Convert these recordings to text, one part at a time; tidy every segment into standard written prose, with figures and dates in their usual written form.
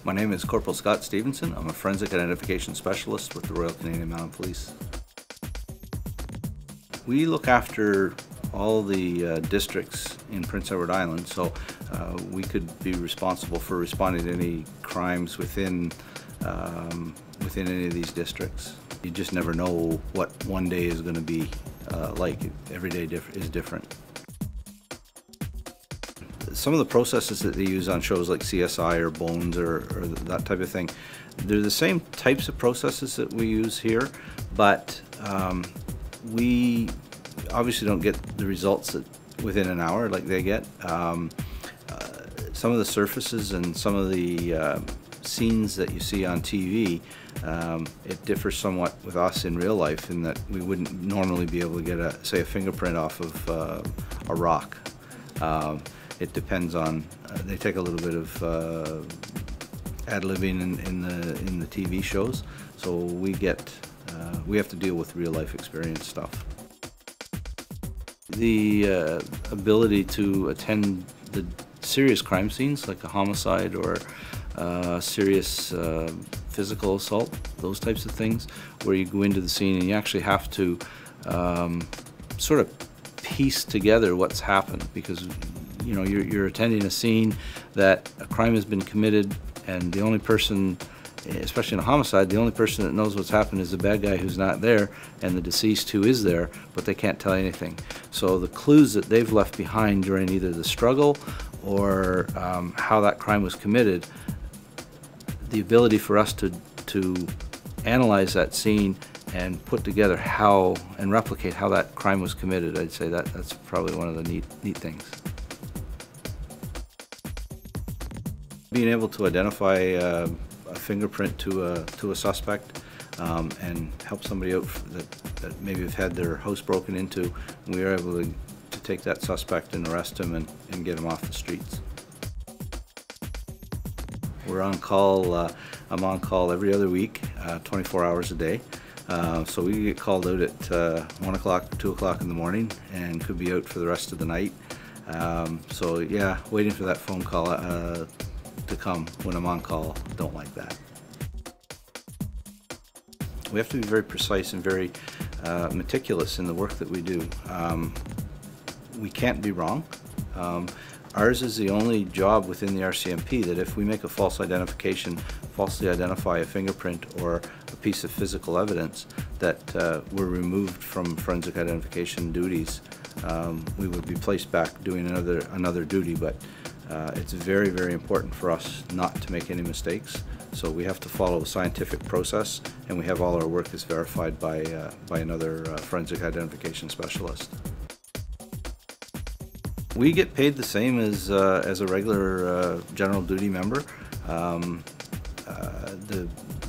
My name is Corporal Scott Stevenson. I'm a forensic identification specialist with the Royal Canadian Mounted Police. We look after all the districts in Prince Edward Island, so we could be responsible for responding to any crimes within any of these districts. You just never know what one day is going to be like. Every day is different. Some of the processes that they use on shows like CSI or Bones or that type of thing, they're the same types of processes that we use here, but we obviously don't get the results within an hour like they get. Some of the surfaces and some of the scenes that you see on TV, it differs somewhat with us in real life in that we wouldn't normally be able to get say a fingerprint off of a rock. It depends on, they take a little bit of ad-libbing in the TV shows, so we have to deal with real life experience stuff. The ability to attend the serious crime scenes like a homicide or serious physical assault, those types of things, where you go into the scene and you actually have to sort of piece together what's happened, because you know you're attending a scene that a crime has been committed, and the only person, especially in a homicide, the only person that knows what's happened is the bad guy who's not there, and the deceased who is there, but they can't tell anything. So the clues that they've left behind during either the struggle or how that crime was committed, the ability for us to analyze that scene and put together how and replicate how that crime was committed, I'd say that's probably one of the neat things. Being able to identify a fingerprint to a suspect and help somebody out that maybe have had their house broken into, we are able to take that suspect and arrest him and get him off the streets. We're on call, I'm on call every other week, 24 hours a day. So we get called out at 1 o'clock, 2 o'clock in the morning, and could be out for the rest of the night. So yeah, waiting for that phone call to come when I'm on call, don't like that. We have to be very precise and very meticulous in the work that we do. We can't be wrong. Ours is the only job within the RCMP that if we make a false identification, falsely identify a fingerprint or a piece of physical evidence, that we're removed from forensic identification duties. We would be placed back doing another duty, but it's very, very important for us not to make any mistakes. So we have to follow a scientific process, and we have all our work is verified by another forensic identification specialist. We get paid the same as a regular general duty member.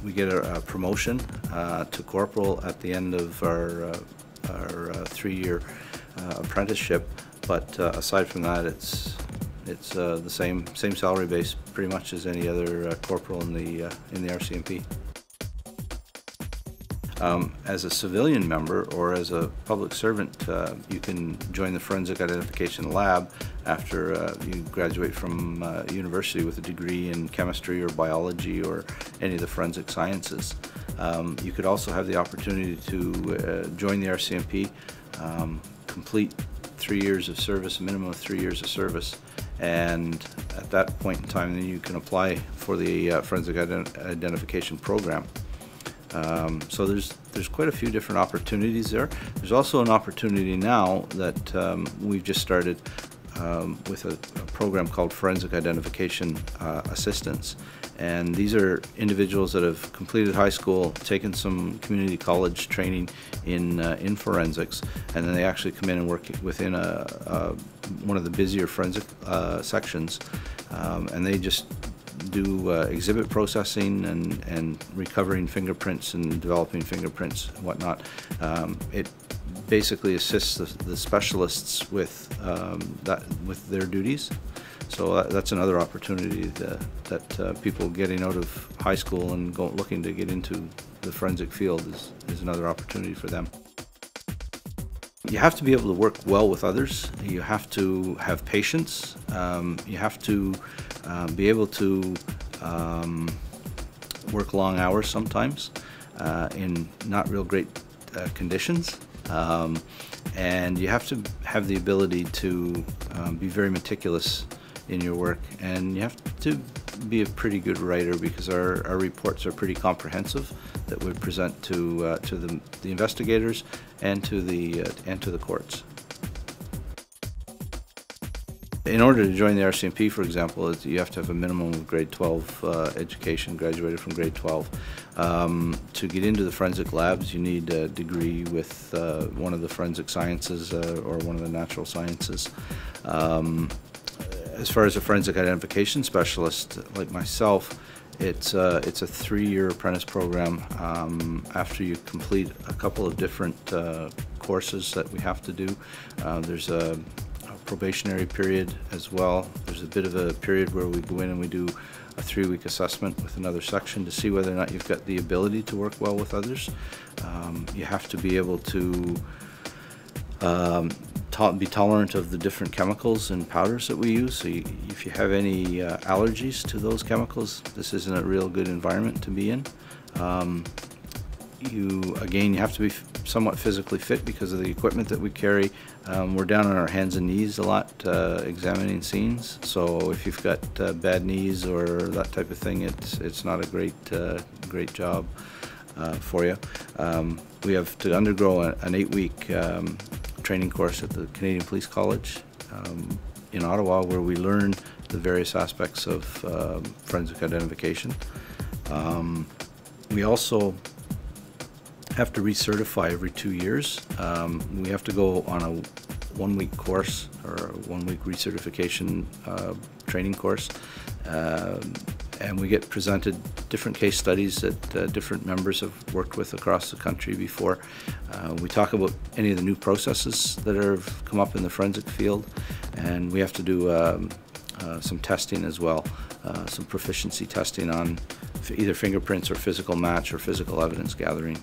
We get a promotion to corporal at the end of our 3-year apprenticeship, but aside from that, it's the same salary base pretty much as any other corporal in the RCMP. As a civilian member or as a public servant, you can join the Forensic Identification Lab after you graduate from university with a degree in chemistry or biology or any of the forensic sciences. You could also have the opportunity to join the RCMP, complete 3 years of service, a minimum of 3 years of service, and at that point in time then you can apply for the Forensic Identification Program. So there's quite a few different opportunities there. There's also an opportunity now that we've just started with a program called Forensic Identification Assistants. And these are individuals that have completed high school, taken some community college training in forensics, and then they actually come in and work within one of the busier forensic sections, and they just do exhibit processing and recovering fingerprints and developing fingerprints and whatnot. It basically assists the specialists with their duties. So that's another opportunity that people getting out of high school and looking to get into the forensic field is another opportunity for them. You have to be able to work well with others. You have to have patience. You have to be able to work long hours sometimes in not real great conditions. And you have to have the ability to be very meticulous in your work, and you have to be a pretty good writer, because our reports are pretty comprehensive that we present to the investigators and to the courts. In order to join the RCMP, for example, you have to have a minimum of grade 12 education, graduated from grade 12. To get into the forensic labs, you need a degree with one of the forensic sciences or one of the natural sciences. As far as a forensic identification specialist like myself, it's a 3-year apprentice program. After you complete a couple of different courses that we have to do, there's a probationary period as well. There's a bit of a period where we go in and we do a 3-week assessment with another section to see whether or not you've got the ability to work well with others. You have to be able to be tolerant of the different chemicals and powders that we use. So if you have any allergies to those chemicals, this isn't a real good environment to be in. You have to be somewhat physically fit because of the equipment that we carry. We're down on our hands and knees a lot examining scenes, so if you've got bad knees or that type of thing, it's not a great job for you. We have to undergo an 8-week training course at the Canadian Police College in Ottawa, where we learn the various aspects of forensic identification. We also have to recertify every 2 years. We have to go on a 1-week course, or a 1-week recertification training course, and we get presented different case studies that different members have worked with across the country before. We talk about any of the new processes that have come up in the forensic field, and we have to do some testing as well, some proficiency testing on either fingerprints or physical match or physical evidence gathering.